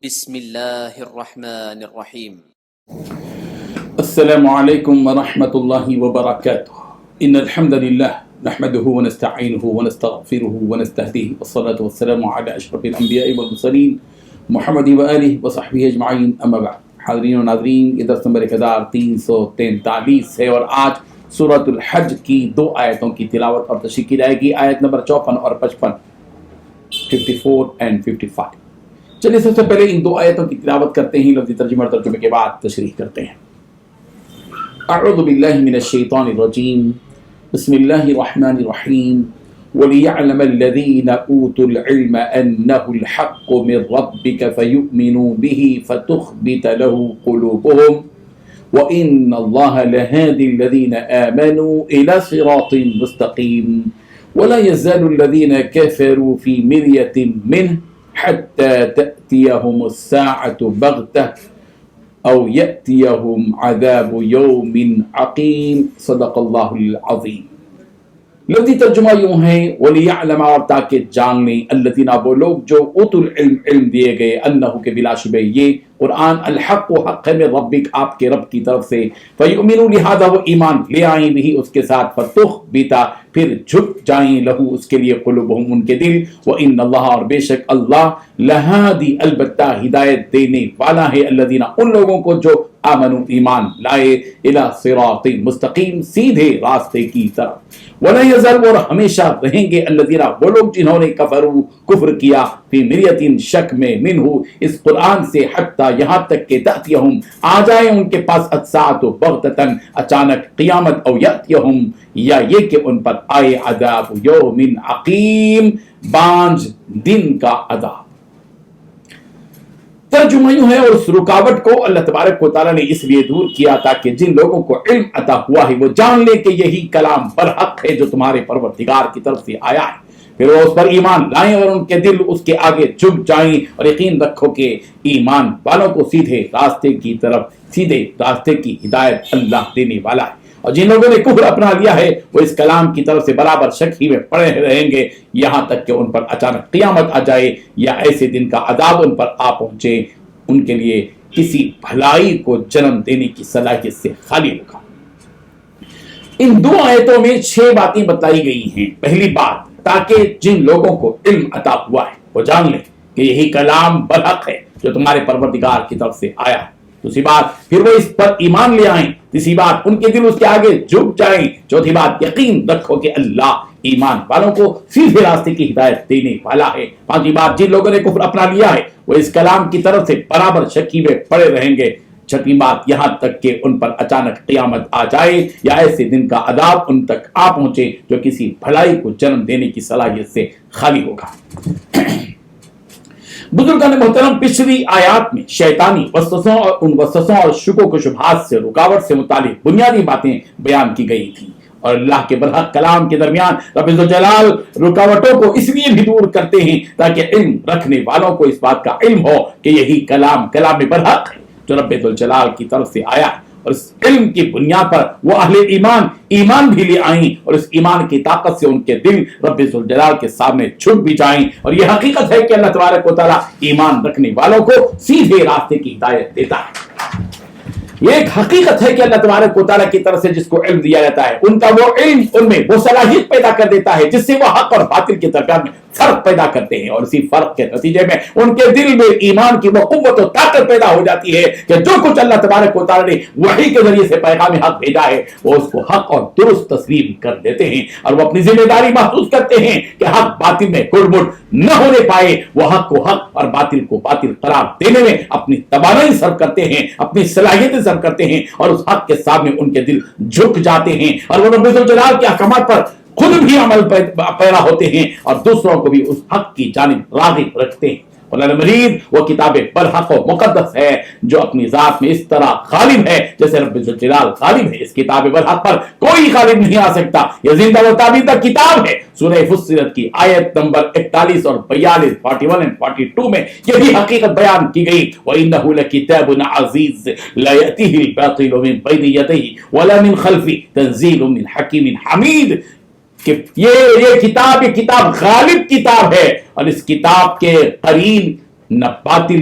بسم اللہ الرحمن الرحیم۔ السلام علیکم ورحمۃ اللہ وبرکاتہ۔ ان الحمد للہ نحمده ونستعینه ونستغفره ونستهدیه والصلاة والسلام علی اشرف الانبیاء والمرسلین محمد وآلہ وصحبہ اجمعین، اما بعد۔ حاضرین و ناظرین، یہ درس نمبر 1343 ہے اور آج سورۃ الحج کی 2 آیتوں کی تلاوت اور تشریح کی جائے گی، آیت نمبر 54 اور 55، 54 and 55۔ چلیے سب سے پہلے ان 2 آیتوں کی تلاوت کرتے ہیں، لفظی ترجمہ اور ترجمے کے بعد تشریح کرتے ہیں۔ اعوذ باللہ من الشیطان الرجیم، بسم اللہ الرحمن الرحیم۔ وَلِيَعْلَمَ الَّذِينَ أُوتُوا الْعِلْمَ أَنَّهُ الْحَقُّ مِنْ رَبِّكَ فَيُؤْمِنُوا بِهِ فَتُخْبِتَ لَهُ قُلُوبُهُمْ وَإِنَّ اللَّهَ لَهَادِي الَّذِينَ آمَنُوا إِلَى صِرَاطٍ مُسْتَقِيمٍ وَلَا يَزَالُ الَّذِينَ كَفَرُوا فِي مِرْيَةٍ مِّنْهُ حتى تأتيهم الساعة بغتة أو يأتيهم عذاب يوم عقيم۔ صدق الله العظيم۔ لفظی ترجمہ یوں ہے، وَلِيَعْلَمَ، اور تاکہ جان لیں، الذین، وہ لوگ جو اوتوا العلم، علم دیے گئے، انہ کے بلا شبہ یہ قرآن الحق و حق ہے من ربک، آپ کے رب کی طرف سے، فیؤمنوا، لہذا وہ ایمان لے آئیں بھی اس کے ساتھ، فتخبتا، پھر جھک جائیں، لہو اس کے لیے، قلوبہم، ان کے دل، وان اللہ، اور بے شک اللہ، لہادی، البتہ ہدایت دینے والا ہے، الذین، ان لوگوں کو جو آمنوا، ایمان لائے، الی صراط مستقیم، سیدھے راستے کی طرف، ولا یزال، اور ہمیشہ رہیں گے، الذین، وہ لوگ جنہوں نے کفروا، کفر کیا، فی مریۃ، شک میں، منہ، اس قرآن سے، حتی، یہاں تک کہ تأتیہم، آ جائے ان کے پاس، الساعۃ، بغتۃ، اچانک، قیامت، او یأتیہم، یا یہ کہ ان پر آئے، عذاب یوم عقیم، بانج دن کا عذاب۔ ترجمہ یوں ہے، اور اس رکاوٹ کو اللہ تبارک و تعالیٰ نے اس لیے دور کیا تاکہ جن لوگوں کو علم عطا ہوا ہے وہ جان لے کہ یہی کلام برحق ہے جو تمہارے پروردگار کی طرف سے آیا ہے، پھر وہ اس پر ایمان لائیں اور ان کے دل اس کے آگے جھک جائیں، اور یقین رکھو کہ ایمان والوں کو سیدھے راستے کی طرف، سیدھے راستے کی ہدایت اللہ دینے والا ہے، اور جن لوگوں نے کفر اپنا لیا ہے وہ اس کلام کی طرف سے برابر شک ہی میں پڑے رہیں گے، یہاں تک کہ ان پر اچانک قیامت آ جائے یا ایسے دن کا عذاب ان پر آ پہنچے، ان کے لیے کسی بھلائی کو جنم دینے کی صلاحیت سے خالی ہوگا۔ ان 2 آیتوں میں 6 باتیں بتائی گئی ہیں۔ پہلی بات، تاکہ جن لوگوں کو علم عطا ہوا ہے وہ جان لیں کہ یہی کلام برحق ہے جو تمہارے پروردگار کی طرف سے آیا ہے۔ دوسری بات، پھر وہ اس پر ایمان لے آئیں۔ تیسری بات، ان کے دل اس کے آگے جھک جائیں۔ چوتھی بات، یقین رکھو کہ اللہ ایمان والوں کو سیدھے راستے کی ہدایت دینے والا ہے۔ پانچویں بات، جن لوگوں نے کفر اپنا لیا ہے وہ اس کلام کی طرف سے برابر شکی میں پڑے رہیں گے۔ چھٹویں بات، یہاں تک کہ ان پر اچانک قیامت آ جائے یا ایسے دن کا عذاب ان تک آ پہنچے جو کسی بھلائی کو جنم دینے کی صلاحیت سے خالی ہوگا۔ بزرگان محترم، پچھلی آیات میں شیطانی وسوسوں اور ان وسوسوں اور شکوک و شبہات سے، رکاوٹ سے متعلق بنیادی باتیں بیان کی گئی تھیں، اور اللہ کے برحق کلام کے درمیان رب ذوالجلال رکاوٹوں کو اس لیے بھی دور کرتے ہیں تاکہ علم رکھنے والوں کو اس بات کا علم ہو کہ یہی کلام برحق ہے جو رب ذوالجلال کی طرف سے آیا ہے، اور اس علم کی بنیاد پر وہ اہل ایمان بھی لے آئیں، اور اس ایمان کی طاقت سے ان کے دل رب ذوالجلال کے سامنے جھک بھی جائیں، اور یہ حقیقت ہے کہ اللہ تبارک و تعالیٰ ایمان رکھنے والوں کو سیدھے راستے کی ہدایت دیتا ہے۔ یہ ایک حقیقت ہے کہ اللہ تبارک و تعالیٰ کی طرف سے جس کو علم دیا جاتا ہے، ان کا وہ علم ان میں وہ صلاحیت پیدا کر دیتا ہے جس سے وہ حق اور باطل کے درمیان میں فرق پیدا کرتے ہیں، اور اسی فرق کے نتیجے میں ان کے دل میں ایمان کی وہ قوت و طاقت پیدا ہو جاتی ہے کہ جو کچھ اللہ تبارک و تعالیٰ نے وحی کے ذریعے سے پیغام حق بھیجا ہے وہ اس کو حق اور درست تسلیم کر دیتے ہیں، اور وہ اپنی ذمہ داری محسوس کرتے ہیں کہ حق باطل میں گڑبڑ نہ ہونے پائے، وہ حق کو حق اور باطل کو باطل قرار دینے میں اپنی توانائی صرف کرتے ہیں، اپنی صلاحیتیں صرف کرتے ہیں، اور اس حق کے سامنے ان کے دل جھک جاتے ہیں، اور وہ رب ذوالجلال کے احکامات پر خود بھی عمل پیرا ہوتے ہیں اور دوسروں کو بھی اس حق کی جانب راغب رکھتے ہیں۔ قرآن مجید وہ کتاب برحق و مقدس ہے جو اپنی ذات میں اس طرح غالب ہے جیسے رب ذوالجلال غالب ہے۔ اس کتاب برحق پر کوئی غالب نہیں آ سکتا، یہ زندہ و تابندہ کتاب ہے۔ سورہ فصلت کی آیت نمبر 41 اور 42، 41 اور 42 میں یہی حقیقت بیان کی گئی، وَإِنَّهُ لَكِتَابٌ عَزِيزٌ لَا يَأْتِيهِ الْبَاطِلُ مِنْ بَيْنِ يَدَيْهِ وَلَا مِنْ خَلْفِهِ تَنزِيلٌ مِنْ حَكِيمٍ حَمِيدٍ، کہ یہ کتاب غالب کتاب ہے، اور اس کتاب کے قریب نہ باطل